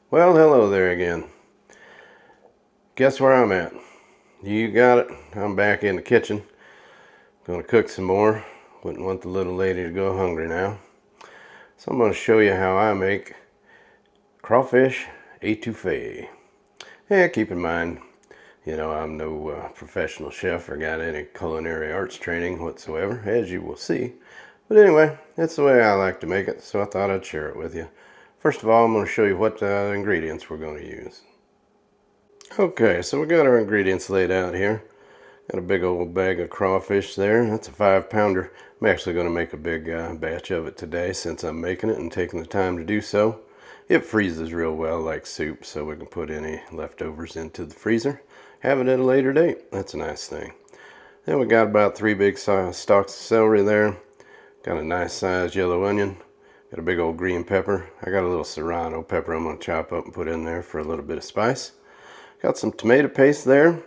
Well, hello there again. Guess where I'm at? You got it. I'm back in the kitchen. Gonna cook some more. Wouldn't want the little lady to go hungry now. So I'm gonna show you how I make crawfish etouffee. Yeah, keep in mind, I'm no professional chef or got any culinary arts training whatsoever, as you will see. But anyway, that's the way I like to make it, so I thought I'd share it with you. First of all, I'm going to show you what ingredients we're going to use. Okay, so we got our ingredients laid out here. Got a big old bag of crawfish there. That's a 5-pounder. I'm actually going to make a big batch of it today since I'm making it and taking the time to do so. It freezes real well like soup, so we can put any leftovers into the freezer. Have it at a later date. That's a nice thing. Then we got about 3 big stalks of celery there. Got a nice sized yellow onion. Got a big old green pepper. I got a little serrano pepper I'm going to chop up and put in there for a little bit of spice. Got some tomato paste there.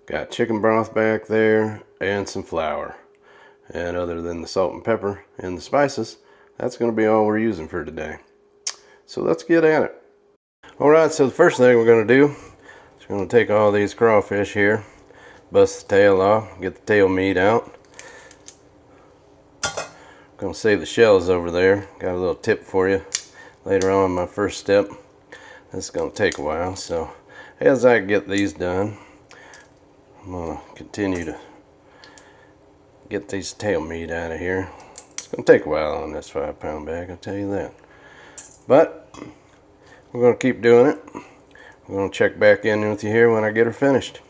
Got chicken broth back there and some flour. And other than the salt and pepper and the spices, that's going to be all we're using for today. So let's get at it. Alright, so the first thing we're going to do is we're going to take all these crawfish here, bust the tail off, get the tail meat out. Going to save the shells over there. Got a little tip for you later on, my first step. This is going to take a while, so as I get these done, I'm going to continue to get these tail meat out of here. It's going to take a while on this 5-pound bag, I'll tell you that. But we're going to keep doing it. We're going to check back in with you here when I get her finished.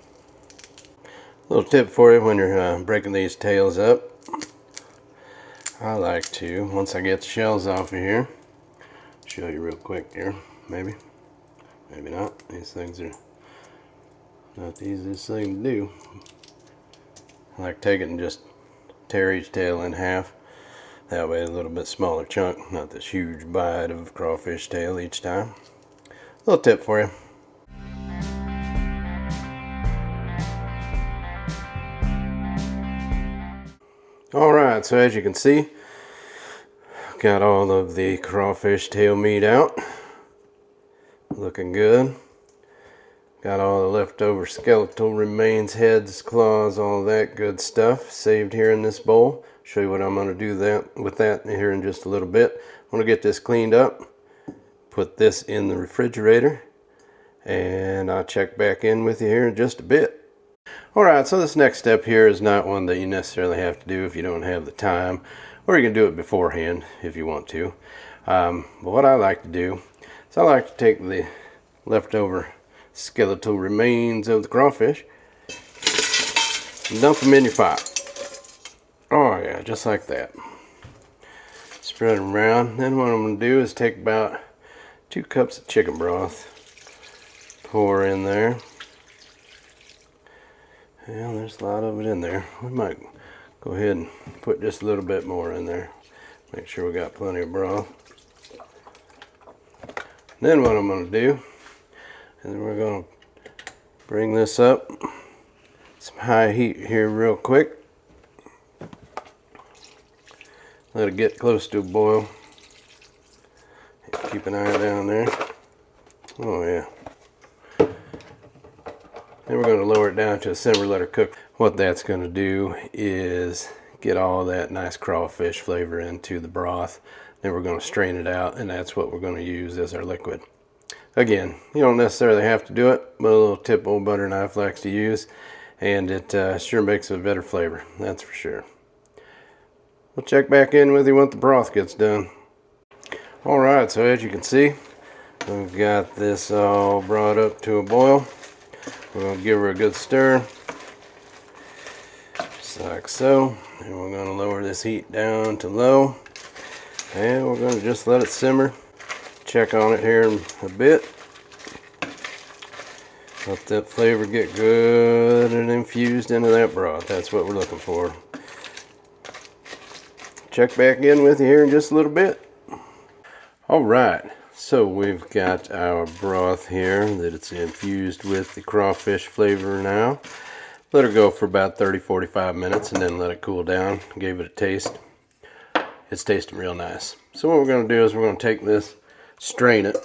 Little tip for you when you're breaking these tails up. I like to, once I get the shells off of here, show you real quick here, maybe not. These things are not the easiest thing to do. I like to take it and just tear each tail in half. That way a little bit smaller chunk, not this huge bite of crawfish tail each time. Little tip for you. Alright, so as you can see, got all of the crawfish tail meat out. Looking good. Got all the leftover skeletal remains, heads, claws, all that good stuff saved here in this bowl. Show you what I'm going to do with that here in just a little bit. I'm going to get this cleaned up, put this in the refrigerator, and I'll check back in with you here in just a bit. Alright, so this next step here is not one that you necessarily have to do if you don't have the time, or you can do it beforehand if you want to. But what I like to do is I like to take the leftover skeletal remains of the crawfish and dump them in your pot. Oh yeah, just like that. Spread them around. Then what I'm going to do is take about 2 cups of chicken broth, pour in there. Yeah, there's a lot of it in there. We might go ahead and put just a little bit more in there. Make sure we got plenty of broth. Then what I'm going to do is we're going to bring this up some high heat here real quick. Let it get close to a boil. Keep an eye down there. Oh yeah. Then we're going to lower it down to a simmer, let her cook. What that's going to do is get all that nice crawfish flavor into the broth. Then we're going to strain it out, and that's what we're going to use as our liquid. Again, you don't necessarily have to do it, but a little tip old Butterknife likes to use, and it sure makes a better flavor, that's for sure. We'll check back in with you when the broth gets done. Alright, so as you can see, we've got this all brought up to a boil. We're going to give her a good stir, just like so. And we're going to lower this heat down to low. And we're going to just let it simmer. Check on it here in a bit. Let that flavor get good and infused into that broth. That's what we're looking for. Check back in with you here in just a little bit. Alright, so we've got our broth here that it's infused with the crawfish flavor now. Let her go for about 30-45 minutes and then let it cool down. Gave it a taste. It's tasting real nice. So what we're going to do is we're going to take this, strain it,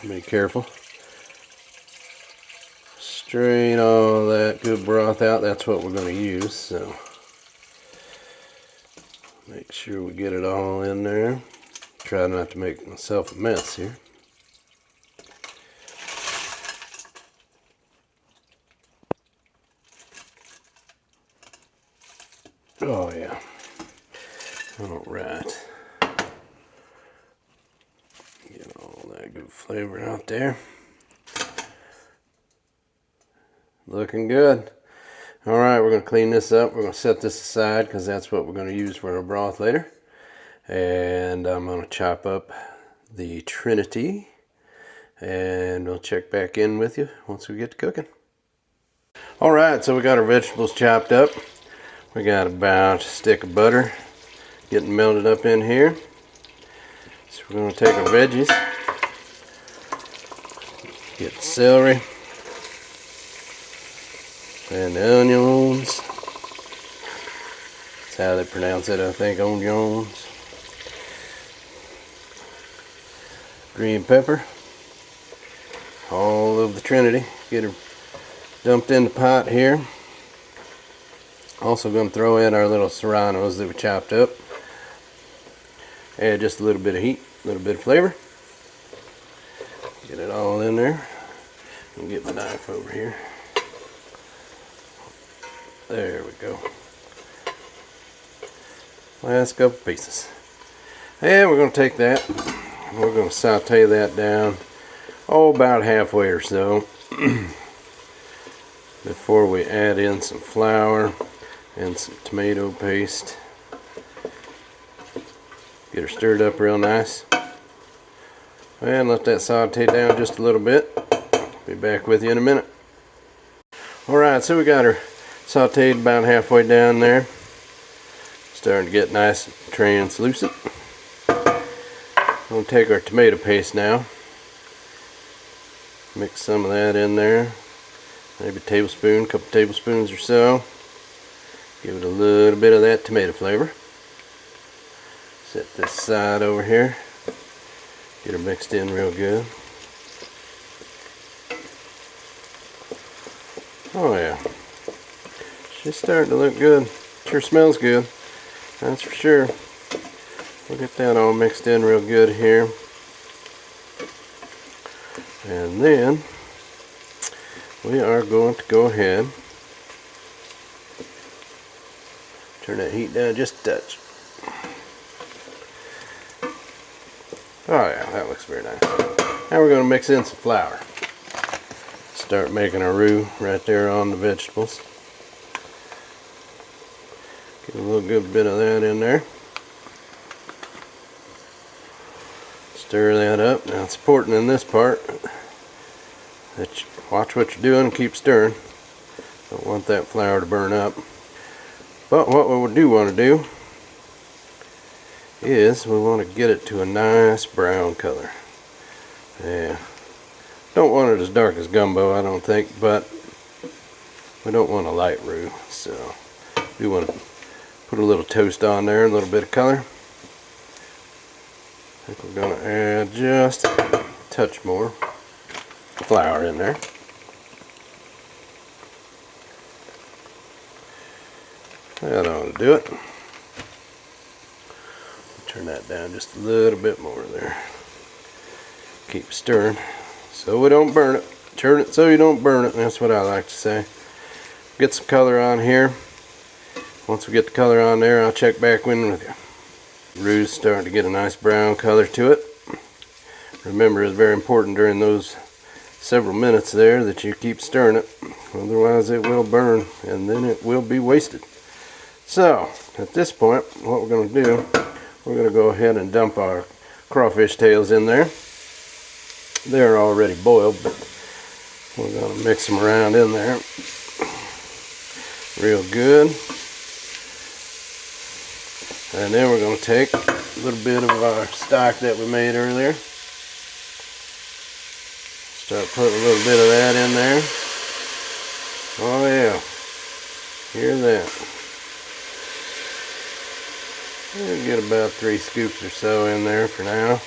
Be careful. Strain all that good broth out. That's what we're going to use. So make sure we get it all in there. Try not to make myself a mess here. Oh yeah. Alright. Get all that good flavor out there. Looking good. Alright, we're going to clean this up. We're going to set this aside because that's what we're going to use for our broth later. And I'm going to chop up the Trinity. And we'll check back in with you once we get to cooking. Alright, so we got our vegetables chopped up. We got about a stick of butter getting melted up in here. So we're going to take our veggies. Get the celery. And the onions. That's how they pronounce it, I think, onions. Green pepper. All of the Trinity. Get her dumped in the pot here. Also going to throw in our little serranos that we chopped up. Add just a little bit of heat, a little bit of flavor. Get it all in there. And get my knife over here. There we go. Last couple pieces. And we're going to take that. We're going to saute that down. Oh, about halfway or so. Before we add in some flour and some tomato paste. Get her stirred up real nice. And let that saute down just a little bit. Be back with you in a minute. Alright, so we got her sauteed about halfway down there. Starting to get nice and translucent. We'll take our tomato paste now. Mix some of that in there. Maybe a tablespoon, couple tablespoons or so. Give it a little bit of that tomato flavor. Set this side over here. Get her mixed in real good. Oh yeah. She's starting to look good. Sure smells good. That's for sure. We'll get that all mixed in real good here. And then we are going to go ahead. Turn that heat down just a touch. Oh yeah, that looks very nice. Now we're going to mix in some flour. Start making our roux right there on the vegetables. Get a little good bit of that in there. Stir that up. Now it's important in this part that you watch what you're doing and keep stirring. Don't want that flour to burn up. But what we do want to do is we want to get it to a nice brown color. Yeah. Don't want it as dark as gumbo, I don't think, but we don't want a light roux, so we want to put a little toast on there, a little bit of color. I think we're going to add just a touch more flour in there. That ought to do it. Turn that down just a little bit more there. Keep stirring so we don't burn it. Turn it so you don't burn it. That's what I like to say. Get some color on here. Once we get the color on there, I'll check back in with you. Roux's starting to get a nice brown color to it. Remember, it's very important during those several minutes there that you keep stirring it. Otherwise it will burn and then it will be wasted. So, at this point, what we're going to do, we're going to go ahead and dump our crawfish tails in there. They're already boiled, but we're going to mix them around in there real good. And then we're going to take a little bit of our stock that we made earlier. Start putting a little bit of that in there. Oh yeah, hear that. We'll get about 3 scoops or so in there for now.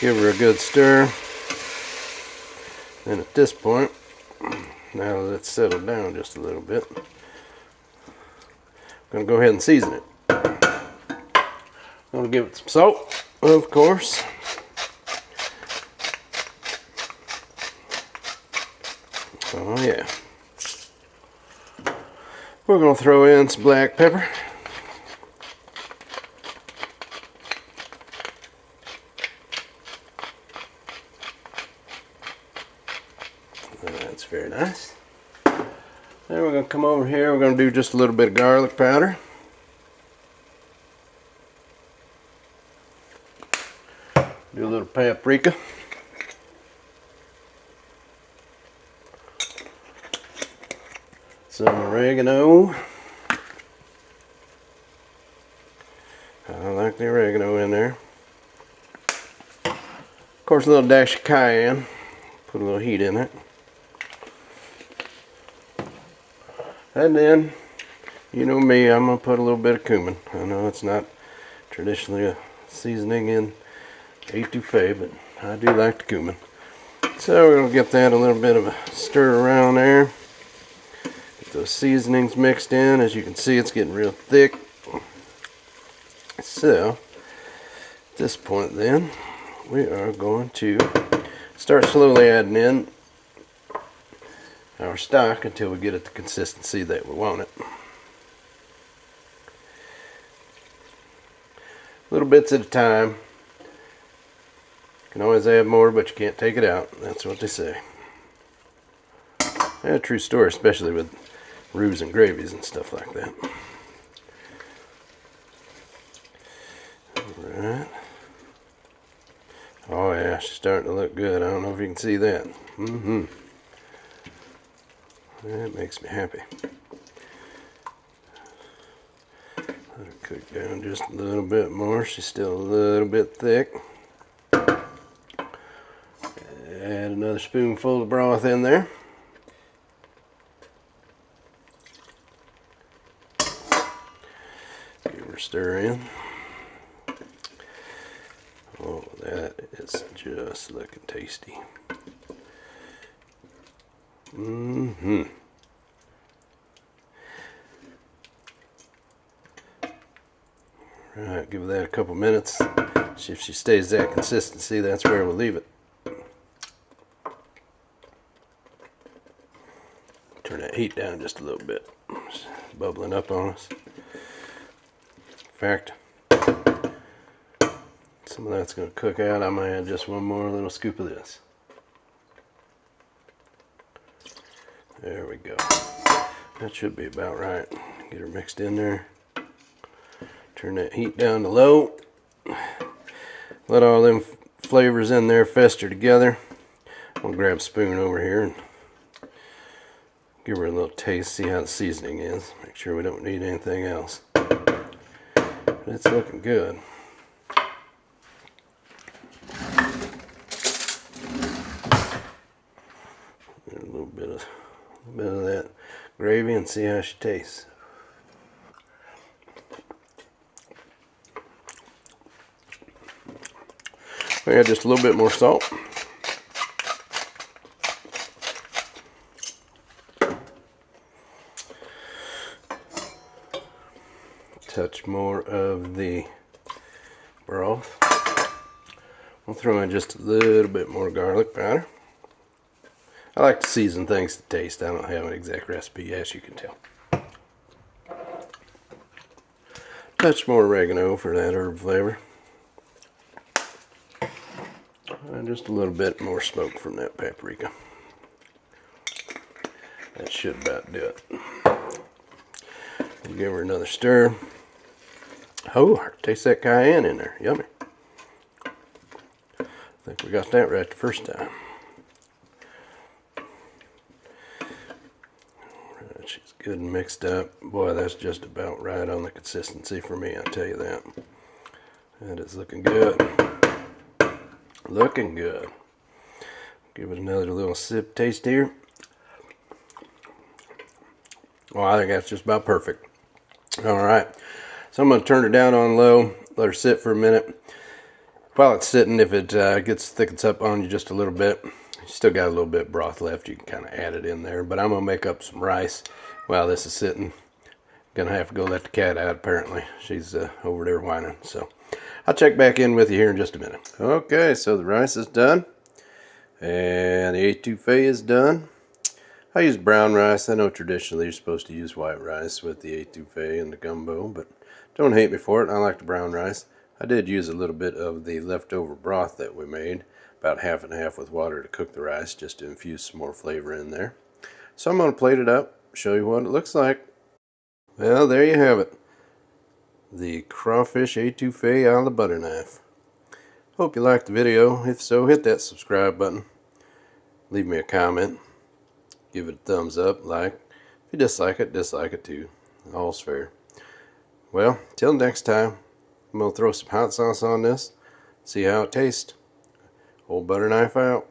Give her a good stir. And at this point, now that it's settled down just a little bit, I'm going to go ahead and season it. I'm going to give it some salt, of course. Oh yeah. We're going to throw in some black pepper. That's very nice. Then we're going to come over here. We're going to do just a little bit of garlic powder. Do a little paprika. Some oregano. I like the oregano in there. Of course, a little dash of cayenne. Put a little heat in it. And then, you know me, I'm going to put a little bit of cumin. I know it's not traditionally a seasoning in etouffee, but I do like the cumin. So we're going to get that a little bit of a stir around there. Get those seasonings mixed in. As you can see, it's getting real thick. So, at this point then, we are going to start slowly adding in our stock until we get it the consistency that we want it. Little bits at a time. You can always add more, but you can't take it out. That's what they say. Yeah, true story, especially with roux and gravies and stuff like that. Alright. Oh yeah, she's starting to look good. I don't know if you can see that. That makes me happy. Let her cook down just a little bit more. She's still a little bit thick. Add another spoonful of broth in there. Give her a stir in. Oh, that is just looking tasty. Alright, give that a couple minutes. If she stays that consistency, that's where we'll leave it. Turn that heat down just a little bit. It's bubbling up on us. In fact, some of that's going to cook out. I'm going to add just one more little scoop of this. There we go. That should be about right. Get her mixed in there. Turn that heat down to low. Let all them flavors in there fester together. I'm going to grab a spoon over here and give her a little taste, see how the seasoning is. Make sure we don't need anything else. But it's looking good. A little bit of that gravy and see how she tastes. We add just a little bit more salt. Touch more of the broth. I'll throw in just a little bit more garlic powder. I like to season things to taste. I don't have an exact recipe, as you can tell. Touch more oregano for that herb flavor. And just a little bit more smoke from that paprika. That should about do it. We'll give her another stir. Oh, taste that cayenne in there. Yummy. I think we got that right the first time. Alright, she's good and mixed up. Boy, that's just about right on the consistency for me, I'll tell you that. That is looking good. Looking good. Give it another little sip taste here. Well, I think that's just about perfect. Alright, so I'm going to turn her down on low, let her sit for a minute. While it's sitting, if it thickens up on you just a little bit, you still got a little bit of broth left, you can kind of add it in there. But I'm going to make up some rice while this is sitting. Gonna have to go let the cat out apparently. She's over there whining. So I'll check back in with you here in just a minute. Okay, so the rice is done. And the etouffee is done. I use brown rice. I know traditionally you're supposed to use white rice with the etouffee and the gumbo, but don't hate me for it. I like the brown rice. I did use a little bit of the leftover broth that we made, about half and half with water to cook the rice, just to infuse some more flavor in there. So I'm going to plate it up, show you what it looks like. Well, there you have it. The crawfish etouffee on the Butterknife. Hope you liked the video. If so, hit that subscribe button. Leave me a comment. Give it a thumbs up, like. If you dislike it too. All's fair. Well, till next time, I'm going to throw some hot sauce on this. See how it tastes. Old Butterknife out.